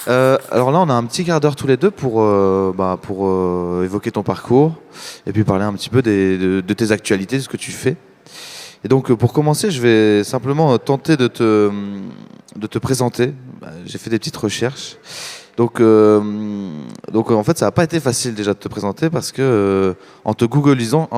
Alors là, on a un petit quart d'heure tous les deux pour évoquer ton parcours et puis parler un petit peu de tes actualités, de ce que tu fais. Et donc, pour commencer, je vais simplement tenter de te présenter. J'ai fait des petites recherches. Donc en fait, ça n'a pas été facile déjà de te présenter parce que en te googlisant,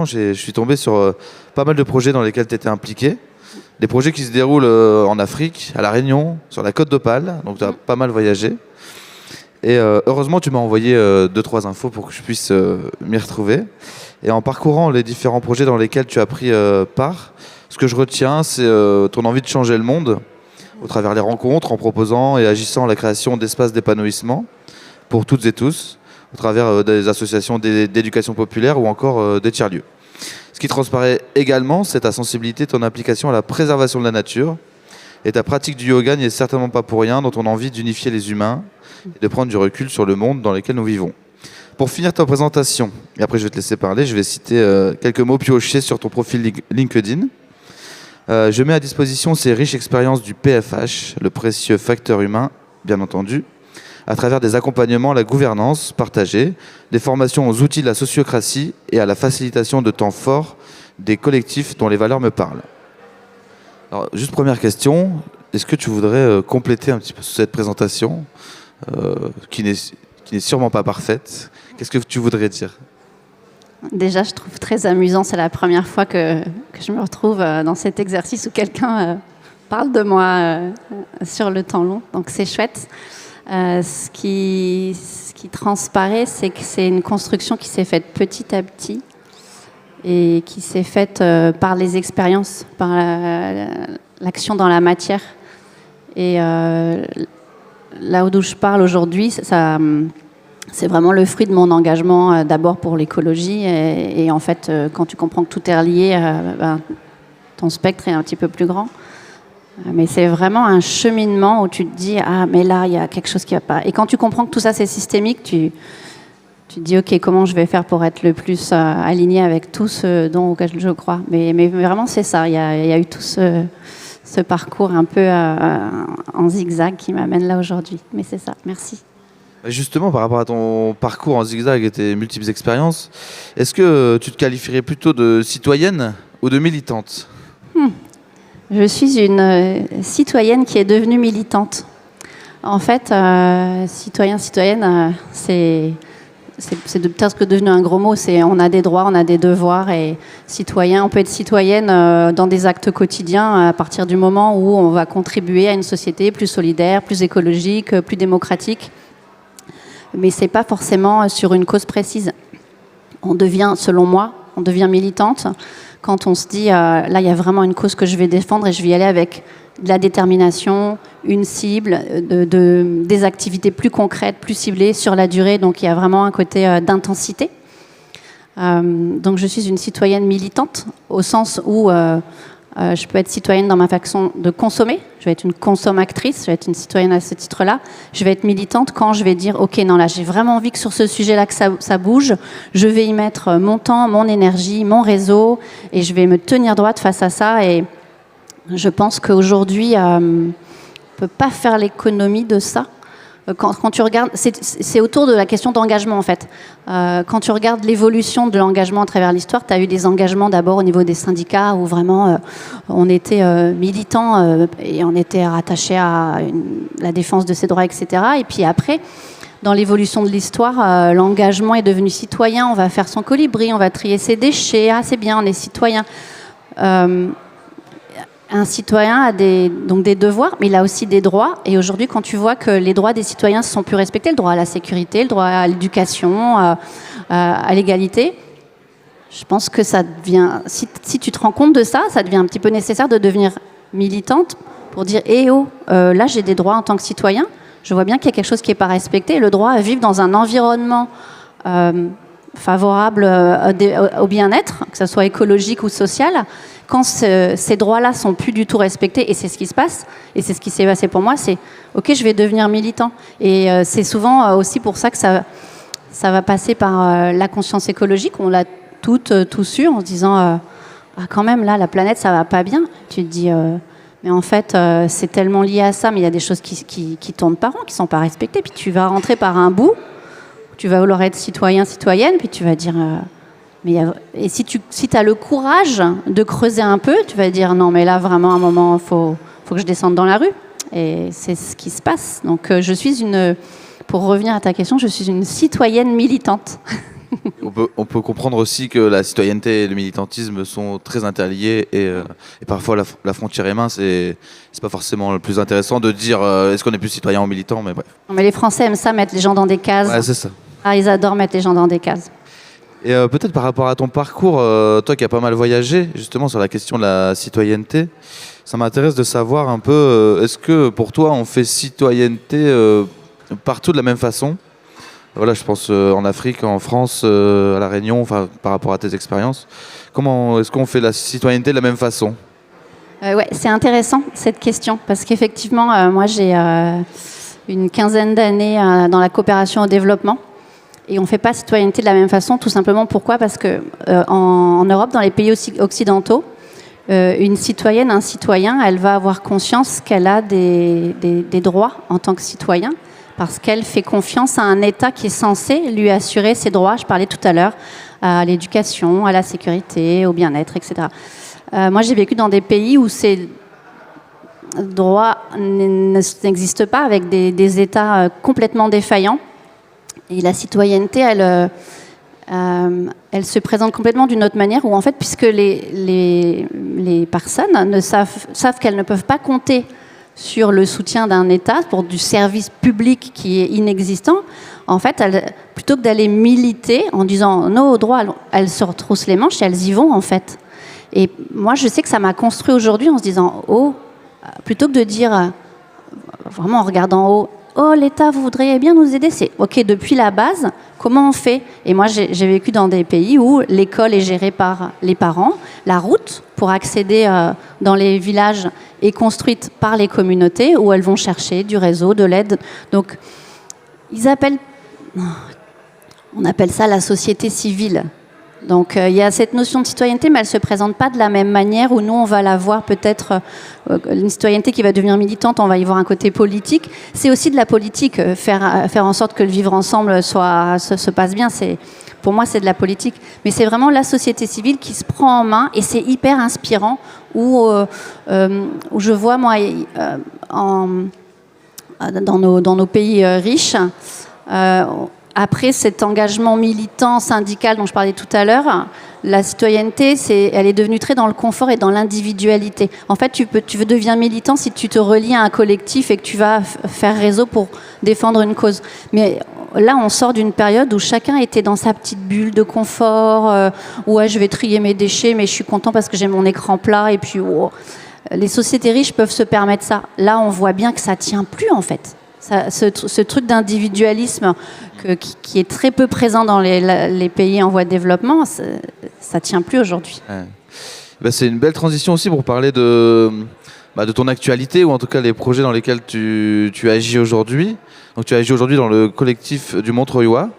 je suis tombé sur pas mal de projets dans lesquels tu étais impliqué. Des projets qui se déroulent en Afrique, à La Réunion, sur la Côte d'Opale. Donc tu as pas mal voyagé. Et heureusement, tu m'as envoyé 2-3 infos pour que je puisse m'y retrouver. Et en parcourant les différents projets dans lesquels tu as pris part, ce que je retiens, c'est ton envie de changer le monde au travers des rencontres, en proposant et agissant la création d'espaces d'épanouissement pour toutes et tous, au travers des associations d'éducation populaire ou encore des tiers-lieux. Ce qui transparaît également, c'est ta sensibilité, ton implication à la préservation de la nature. Et ta pratique du yoga n'y est certainement pas pour rien dans ton envie d'unifier les humains et de prendre du recul sur le monde dans lequel nous vivons. Pour finir ta présentation, et après je vais te laisser parler, je vais citer quelques mots piochés sur ton profil LinkedIn. Je mets à disposition ces riches expériences du PFH, le précieux facteur humain, bien entendu, à travers des accompagnements à la gouvernance partagée, des formations aux outils de la sociocratie et à la facilitation de temps forts des collectifs dont les valeurs me parlent. Alors, juste première question, est-ce que tu voudrais compléter un petit peu cette présentation qui n'est sûrement pas parfaite? Qu'est-ce que tu voudrais dire? Déjà, je trouve très amusant, c'est la première fois que je me retrouve dans cet exercice où quelqu'un parle de moi sur le temps long, donc c'est chouette. Ce qui transparaît, c'est que c'est une construction qui s'est faite petit à petit et qui s'est faite par les expériences, par l'action dans la matière. Et là où je parle aujourd'hui, c'est vraiment le fruit de mon engagement d'abord pour l'écologie et en fait, quand tu comprends que tout est relié, ton spectre est un petit peu plus grand. Mais c'est vraiment un cheminement où tu te dis « Ah, mais là, il y a quelque chose qui ne va pas ». Et quand tu comprends que tout ça, c'est systémique, tu te dis « Ok, comment je vais faire pour être le plus aligné avec tout ce dont je crois ?» mais vraiment, c'est ça. Il y a eu tout ce parcours un peu en zigzag qui m'amène là aujourd'hui. Mais c'est ça. Merci. Justement, par rapport à ton parcours en zigzag et tes multiples expériences, est-ce que tu te qualifierais plutôt de citoyenne ou de militante? Je suis une citoyenne qui est devenue militante. En fait, citoyenne, c'est peut-être devenu un gros mot. On a des droits, on a des devoirs. Et citoyen, on peut être citoyenne dans des actes quotidiens à partir du moment où on va contribuer à une société plus solidaire, plus écologique, plus démocratique. Mais ce n'est pas forcément sur une cause précise. Selon moi, on devient militante quand on se dit là, il y a vraiment une cause que je vais défendre et je vais y aller avec de la détermination, une cible, des activités plus concrètes, plus ciblées sur la durée. Donc il y a vraiment un côté d'intensité. Donc je suis une citoyenne militante au sens où je peux être citoyenne dans ma façon de consommer. Je vais être une consommatrice, je vais être une citoyenne à ce titre-là. Je vais être militante quand je vais dire « Ok, non, là, j'ai vraiment envie que sur ce sujet-là, que ça bouge. Je vais y mettre mon temps, mon énergie, mon réseau et je vais me tenir droite face à ça. » Et je pense qu'aujourd'hui, on ne peut pas faire l'économie de ça. Quand tu regardes, c'est autour de la question d'engagement en fait. Quand tu regardes l'évolution de l'engagement à travers l'histoire, tu as eu des engagements d'abord au niveau des syndicats où vraiment on était militants et on était rattaché à la défense de ses droits, etc. Et puis après, dans l'évolution de l'histoire, l'engagement est devenu citoyen. On va faire son colibri, on va trier ses déchets. Ah, c'est bien, on est citoyen. Un citoyen a donc des devoirs, mais il a aussi des droits. Et aujourd'hui, quand tu vois que les droits des citoyens ne sont plus respectés, le droit à la sécurité, le droit à l'éducation, à l'égalité, je pense que ça devient... Si tu te rends compte de ça, ça devient un petit peu nécessaire de devenir militante pour dire « Eh oh, là j'ai des droits en tant que citoyen, je vois bien qu'il y a quelque chose qui n'est pas respecté. Le droit à vivre dans un environnement favorable au bien-être, que ce soit écologique ou social, quand ces droits-là sont plus du tout respectés, et c'est ce qui se passe, et c'est ce qui s'est passé pour moi, c'est « Ok, je vais devenir militant ». Et c'est souvent aussi pour ça que ça va passer par la conscience écologique. On l'a tous eu en se disant « Ah, quand même, là, la planète, ça va pas bien ». Tu te dis Mais en fait, c'est tellement lié à ça, mais il y a des choses qui tournent pas rond, qui sont pas respectées. Puis tu vas rentrer par un bout, tu vas vouloir être citoyen, citoyenne, puis tu vas dire... et si tu as le courage de creuser un peu, tu vas dire non, mais là, vraiment, à un moment, faut que je descende dans la rue. Et c'est ce qui se passe. Donc, pour revenir à ta question, je suis une citoyenne militante. On peut comprendre aussi que la citoyenneté et le militantisme sont très interliés et parfois la frontière est mince et c'est pas forcément le plus intéressant de dire est-ce qu'on est plus citoyen ou militant, mais bref. Non, mais les Français aiment ça, mettre les gens dans des cases. Ouais, c'est ça. Ah, ils adorent mettre les gens dans des cases. Et peut-être par rapport à ton parcours, toi qui as pas mal voyagé justement sur la question de la citoyenneté, ça m'intéresse de savoir un peu, est-ce que pour toi on fait citoyenneté partout de la même façon ? Voilà, je pense en Afrique, en France, à La Réunion, enfin, par rapport à tes expériences. Comment est-ce qu'on fait la citoyenneté de la même façon ? Ouais, c'est intéressant cette question parce qu'effectivement, moi j'ai une quinzaine d'années dans la coopération au développement et on ne fait pas citoyenneté de la même façon. Tout simplement pourquoi ? Parce que en Europe, dans les pays occidentaux, une citoyenne, un citoyen, elle va avoir conscience qu'elle a des droits en tant que citoyen. Parce qu'elle fait confiance à un État qui est censé lui assurer ses droits. Je parlais tout à l'heure à l'éducation, à la sécurité, au bien-être, etc. Moi, j'ai vécu dans des pays où ces droits n'existent pas, avec des États complètement défaillants. Et la citoyenneté, elle se présente complètement d'une autre manière, où en fait, puisque les personnes savent qu'elles ne peuvent pas compter sur le soutien d'un État pour du service public qui est inexistant, en fait, plutôt que d'aller militer en disant nos droits, elles se retroussent les manches et elles y vont en fait. Et moi, je sais que ça m'a construit aujourd'hui en se disant plutôt que de dire vraiment en regardant en haut, oh l'État, vous voudriez bien nous aider, c'est ok depuis la base, comment on fait ? Et moi, j'ai vécu dans des pays où l'école est gérée par les parents, la route pour accéder dans les villages est construite par les communautés où elles vont chercher du réseau, de l'aide. Donc, on appelle ça la société civile. Donc, il y a cette notion de citoyenneté, mais elle ne se présente pas de la même manière où nous, on va la voir peut-être, une citoyenneté qui va devenir militante, on va y voir un côté politique. C'est aussi de la politique, faire en sorte que le vivre ensemble se passe bien. Pour moi, c'est de la politique. Mais c'est vraiment la société civile qui se prend en main et c'est hyper inspirant où je vois, moi, dans nos pays riches, après cet engagement militant, syndical dont je parlais tout à l'heure, la citoyenneté, elle est devenue très dans le confort et dans l'individualité. En fait, tu deviens militant si tu te relis à un collectif et que tu vas faire réseau pour défendre une cause. Mais là, on sort d'une période où chacun était dans sa petite bulle de confort, où je vais trier mes déchets, mais je suis content parce que j'ai mon écran plat. Et puis, les sociétés riches peuvent se permettre ça. Là, on voit bien que ça ne tient plus, en fait. Ce truc d'individualisme qui est très peu présent dans les pays en voie de développement, ça tient plus aujourd'hui. Ouais. C'est une belle transition aussi pour parler de ton actualité, ou en tout cas les projets dans lesquels tu agis aujourd'hui. Donc tu agis aujourd'hui dans le collectif du Montreuilois.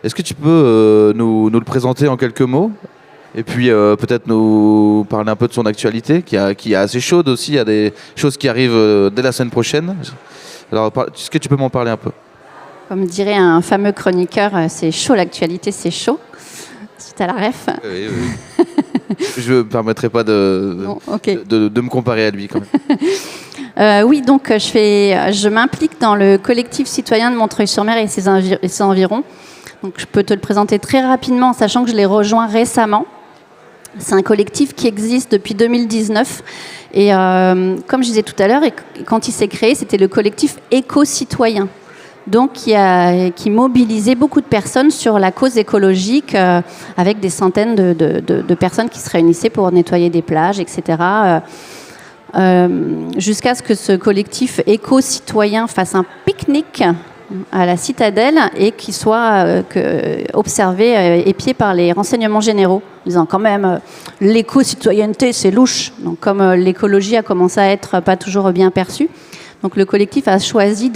Est-ce que tu peux nous le présenter en quelques mots ? Et puis peut-être nous parler un peu de son actualité, qui est assez chaude aussi. Il y a des choses qui arrivent dès la semaine prochaine. Alors, est-ce que tu peux m'en parler un peu ? Comme dirait un fameux chroniqueur, c'est chaud l'actualité, c'est chaud. Suite à la ref. Oui. Je ne me permettrai pas de me comparer à lui quand même. Oui, donc je m'implique dans le collectif citoyen de Montreuil-sur-Mer et ses environs. Donc, je peux te le présenter très rapidement, sachant que je l'ai rejoint récemment. C'est un collectif qui existe depuis 2019. Et comme je disais tout à l'heure, quand il s'est créé, c'était le collectif éco-citoyen. Donc, qui mobilisait beaucoup de personnes sur la cause écologique, avec des centaines de personnes qui se réunissaient pour nettoyer des plages, etc. Jusqu'à ce que ce collectif éco-citoyen fasse un pique-nique à la citadelle et qui soit observé, épié par les renseignements généraux, disant quand même l'éco-citoyenneté c'est louche. Donc comme l'écologie a commencé à être pas toujours bien perçue, donc le collectif a choisi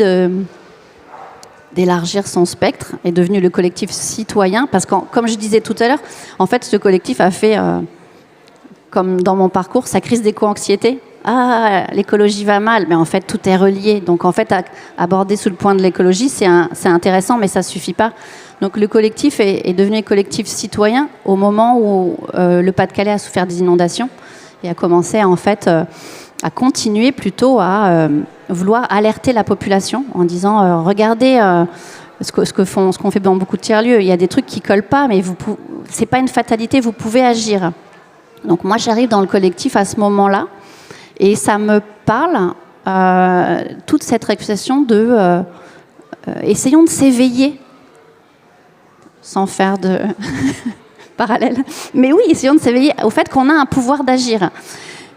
d'élargir son spectre, est devenu le collectif citoyen, parce que comme je disais tout à l'heure, en fait ce collectif a fait, comme dans mon parcours, sa crise d'éco-anxiété. ah, l'écologie va mal, mais en fait tout est relié. Donc en fait, aborder sous le point de l'écologie, c'est intéressant, mais ça suffit pas. Donc le collectif est devenu collectif citoyen au moment où le Pas-de-Calais a souffert des inondations et a commencé en fait à continuer plutôt à vouloir alerter la population en disant regardez ce qu'on fait dans beaucoup de tiers-lieux. Il y a des trucs qui collent pas, mais c'est pas une fatalité, vous pouvez agir. Donc moi j'arrive dans le collectif à ce moment-là et ça me parle toute cette réflexion de essayons de s'éveiller sans faire de parallèle. Mais oui, essayons de s'éveiller au fait qu'on a un pouvoir d'agir.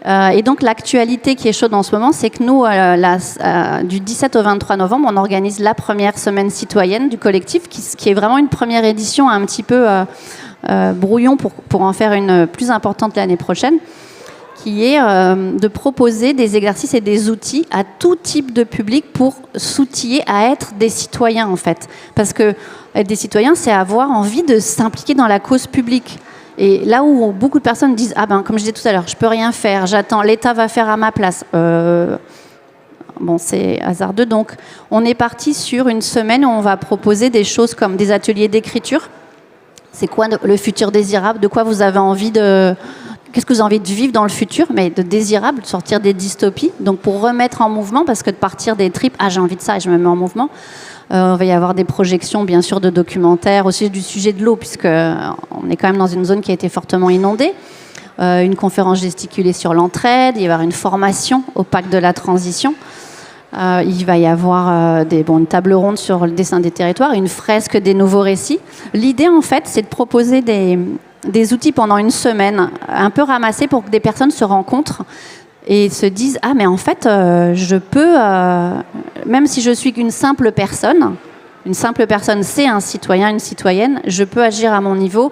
Et donc l'actualité qui est chaude en ce moment, c'est que nous, du 17 au 23 novembre, on organise la première semaine citoyenne du collectif, qui est vraiment une première édition un petit peu brouillon pour en faire une plus importante l'année prochaine, qui est de proposer des exercices et des outils à tout type de public pour s'outiller à être des citoyens en fait. Parce que être des citoyens, c'est avoir envie de s'impliquer dans la cause publique. Et là où beaucoup de personnes disent « Ah ben, comme je disais tout à l'heure, je peux rien faire, j'attends, l'État va faire à ma place ». Bon, c'est hasardeux. Donc, on est parti sur une semaine où on va proposer des choses comme des ateliers d'écriture. C'est quoi le futur désirable? De quoi vous avez envie de... Qu'est-ce que vous avez envie de vivre dans le futur? Mais de désirable, de sortir des dystopies. Donc, pour remettre en mouvement, parce que de partir des tripes « Ah, j'ai envie de ça et je me mets en mouvement », on va y avoir des projections, bien sûr, de documentaires, aussi du sujet de l'eau, puisqu'on est quand même dans une zone qui a été fortement inondée. Une conférence gesticulée sur l'entraide, il va y avoir une formation au pacte de la transition. Il va y avoir une table ronde sur le dessin des territoires, une fresque des nouveaux récits. L'idée, en fait, c'est de proposer des outils pendant une semaine, un peu ramassés pour que des personnes se rencontrent et se disent « Ah, mais en fait, je peux, même si je suis qu'une simple personne, c'est un citoyen, une citoyenne, je peux agir à mon niveau. »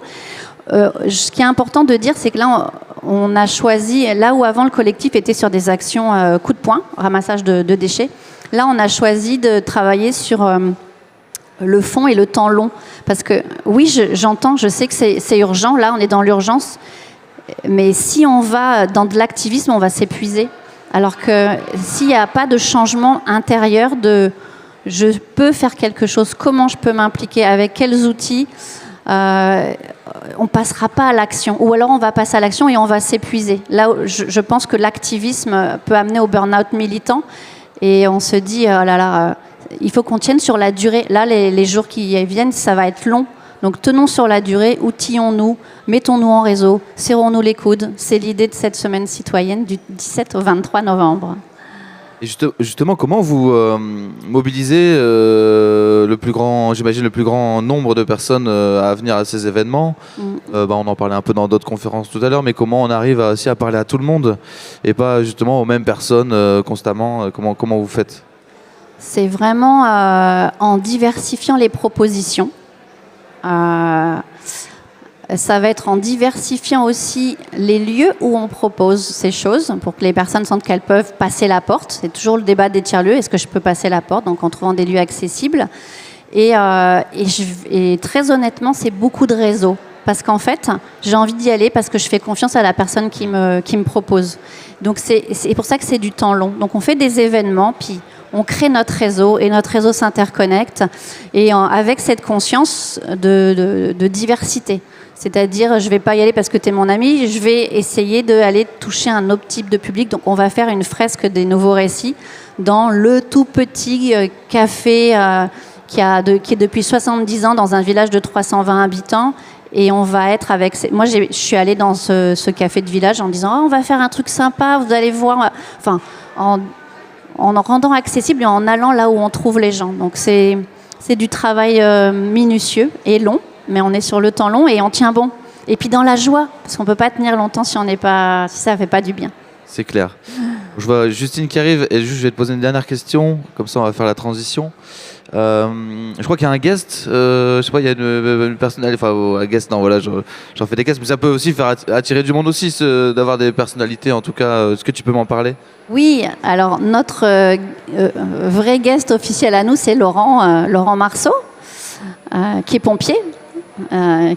Ce qui est important de dire, c'est que là, on a choisi, là où avant le collectif était sur des actions coup de poing, ramassage de déchets, là, on a choisi de travailler sur le fond et le temps long. Parce que oui, j'entends, je sais que c'est urgent, là, on est dans l'urgence. Mais si on va dans de l'activisme, on va s'épuiser. Alors que s'il n'y a pas de changement intérieur de je peux faire quelque chose, comment je peux m'impliquer, avec quels outils, on ne passera pas à l'action. Ou alors on va passer à l'action et on va s'épuiser. Là, je pense que l'activisme peut amener au burn-out militant. Et on se dit, oh là là, il faut qu'on tienne sur la durée. Là, les jours qui viennent, ça va être long. Donc tenons sur la durée, outillons-nous, mettons-nous en réseau, serrons-nous les coudes. C'est l'idée de cette semaine citoyenne du 17 au 23 novembre. Et justement, comment vous mobilisez j'imagine le plus grand nombre de personnes à venir à ces événements? On en parlait un peu dans d'autres conférences tout à l'heure, mais comment on arrive aussi à parler à tout le monde et pas justement aux mêmes personnes constamment? Comment vous faites? C'est vraiment en diversifiant les propositions. Ça va être en diversifiant aussi les lieux où on propose ces choses pour que les personnes sentent qu'elles peuvent passer la porte. C'est toujours le débat des tiers-lieux. Est-ce que je peux passer la porte? Donc en trouvant des lieux accessibles. Et très honnêtement, c'est beaucoup de réseaux. Parce qu'en fait, j'ai envie d'y aller parce que je fais confiance à la personne qui me propose. Donc c'est pour ça que c'est du temps long. Donc on fait des événements, puis on crée notre réseau et notre réseau s'interconnecte. Et avec cette conscience de diversité. C'est-à-dire, je ne vais pas y aller parce que tu es mon ami, je vais essayer d'aller toucher un autre type de public. Donc on va faire une fresque des nouveaux récits dans le tout petit café qui est depuis 70 ans dans un village de 320 habitants. Et on va être avec... Moi, je suis allée dans ce café de village en disant « on va faire un truc sympa, vous allez voir... » Enfin, en rendant accessible et en allant là où on trouve les gens. Donc c'est du travail minutieux et long, mais on est sur le temps long et on tient bon. Et puis dans la joie, parce qu'on ne peut pas tenir longtemps si ça ne fait pas du bien. C'est clair. Je vois Justine qui arrive et juste je vais te poser une dernière question, comme ça on va faire la transition. Je crois qu'il y a un guest, je sais pas, il y a une personnalité, enfin un guest, non voilà, j'en fais des guests, mais ça peut aussi faire attirer du monde aussi, d'avoir des personnalités en tout cas. Est-ce que tu peux m'en parler? Oui, alors notre vrai guest officiel à nous, c'est Laurent Marceau, qui est pompier.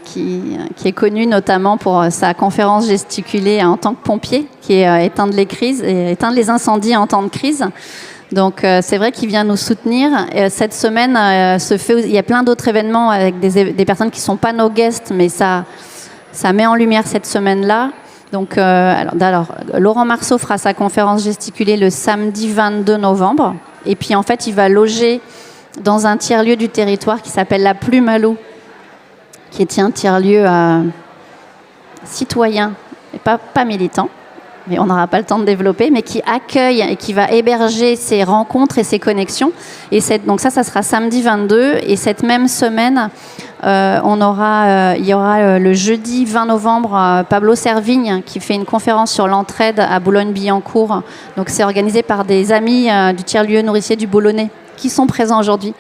qui est connu notamment pour sa conférence gesticulée en tant que pompier, qui est éteindre les incendies en temps de crise. Donc c'est vrai qu'il vient nous soutenir. Et, cette semaine, il y a plein d'autres événements avec des personnes qui ne sont pas nos guests, mais ça met en lumière cette semaine-là. Donc, alors, Laurent Marceau fera sa conférence gesticulée le samedi 22 novembre. Et puis, en fait, il va loger dans un tiers-lieu du territoire qui s'appelle la Plume à Loup, qui est un tiers-lieu citoyen et pas militant, mais on n'aura pas le temps de développer, mais qui accueille et qui va héberger ces rencontres et ces connexions. Et donc ça sera samedi 22. Et cette même semaine, il y aura le jeudi 20 novembre Pablo Servigne qui fait une conférence sur l'entraide à Boulogne-Billancourt. Donc c'est organisé par des amis du tiers-lieu nourricier du Boulonnais qui sont présents aujourd'hui,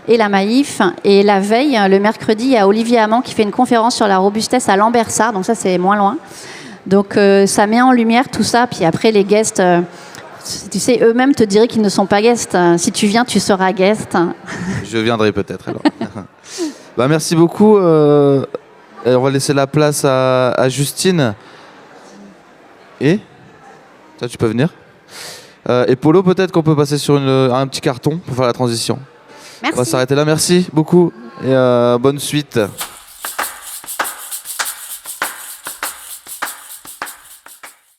et la Maïf. Et la veille, le mercredi, il y a Olivier Hamon qui fait une conférence sur la robustesse à Lambersart, donc ça c'est moins loin. Donc ça met en lumière tout ça. Puis après les guests, tu sais, eux-mêmes te diraient qu'ils ne sont pas guests. Si tu viens, tu seras guest. Je viendrai peut-être alors. Bah, merci beaucoup. On va laisser la place à Justine. Et toi, tu peux venir. Et Polo, peut-être qu'on peut passer sur un petit carton pour faire la transition. Merci. On va s'arrêter là. Merci beaucoup et bonne suite.